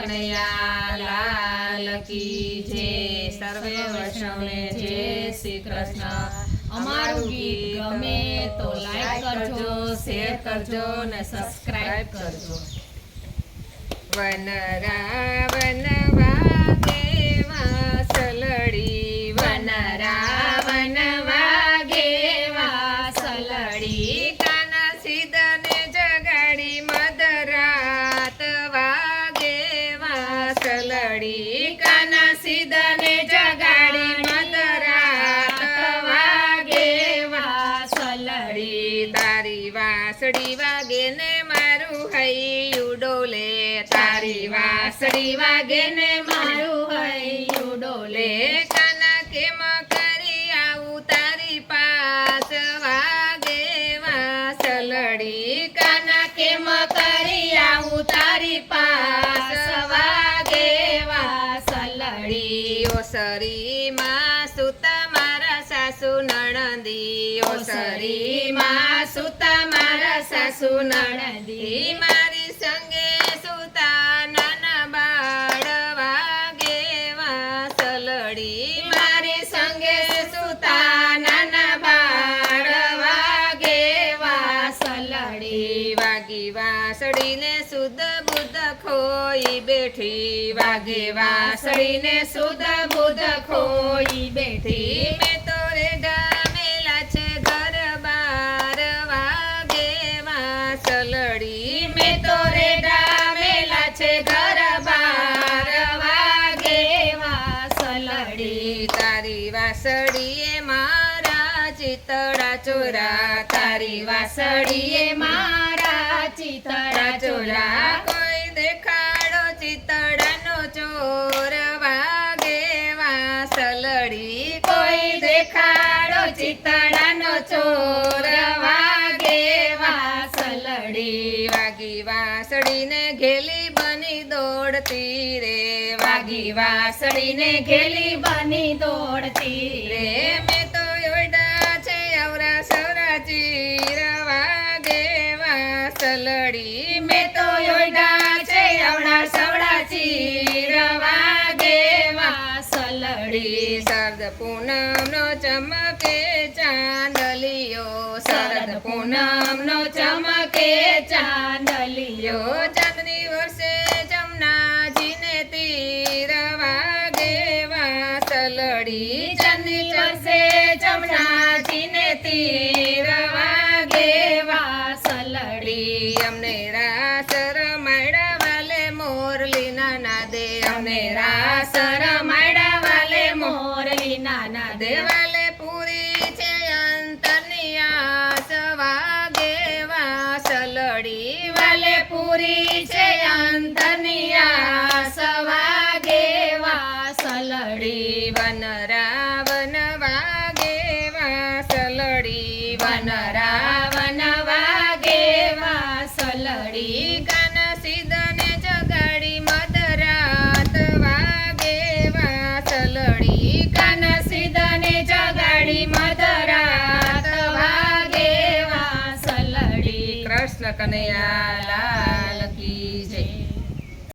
કનૈયા લાલ કી જય। સર્વે વૈષ્ણવને જય શ્રી કૃષ્ણ। અમારું ગીત ગમે તો લાઈક કરજો, શેર કરજો ને સબસ્ક્રાઇબ કરજો। વનરાવન વાગે વાસલડી, વનરાવન વાગે વાસલડી, કાના સીધને જગાડી મધરાત વાગે વાસલડી, કાના સીધને જગાડી મધરાત વાગે વાસલડી। તારી વાસળી વાગે ને મારું હૈયું ડોલે, તારી વાસળી વાગે ને મારું હૈયું ડોલે, કાના કેમ કરી આવું તારી પાસ વાગે વાસલડી, કાના કેમ કરી આવું તારી પાસ વાગે વાસલડી। ઓસરીમાં સુતા મારા સાસુ નણંદી, ઓસરીમાં સુતા મારા સાસુ નણંદી, મારી સંગે સુતા નાના બાળ વાગે વાસલડી, મારી સંગે સુતા નાના બાળ વાગે વાસલડી। વાગી વાસળીને સુધ બુધ ખોઈ બેઠી, વાગે વાસળીને સુધ બુધ ખોઈ બેઠી, મેં તો રે ગામેલા છે ઘર બાર વાગે વાસલડી, મેં તો રે ગામેલા છે ઘર બાર વાગે વાસલડી। તારી વાસળીએ મારા ચિતડા ચોરા, તારી વાસળીએ મારા ચિતડા ચોરા, કોઈ દેખાડો ચિતડાનો ચોર વાગે વાસલડી, કોઈ દેખાડો ચિતડાનો ચોર વાગે વાસલડી। વાગી વાસળીને ઘેલી બની દોડતી રે, વાગી વાસળીને ઘેલી બની દોડતી રે, મેં તો ઓરડા છે અવરા સવરા ચીર વાગે વાસલડી, મેં તો ઓરડા છે અવરા સવરા ચીર વાગે વાસલડી। શરદ પૂનમનો ચમકે ચાંદલિયો, શરદ પૂનમનો ચમકે ચાંદલિયો, ચાંદની વર્ષે જમનાજીને તીર વાગે વાસલડી, ચાંદની વર્ષે જમનાજીને તીર વાગે વાસલડી। અમને રાસ રમાડા વાલે મોરલીના નાદે, અમને રાસ રમાડા વાલે મોરલીના નાદે, વાલે પૂરી છે અંતરની આસ વાગે વાસલડી, વાલે પૂરી છે અંતરની આસ વાગે વાસલડી। વનરાવન વાગે વાસલડી, વનરાવન વાગે વાસલડી, કાના સીધને જગાડી મધરાત વાગે વાસલડી, કાના સીધને જગાડી મધરાત વાગે વાસલડી। કૃષ્ણ કનૈયા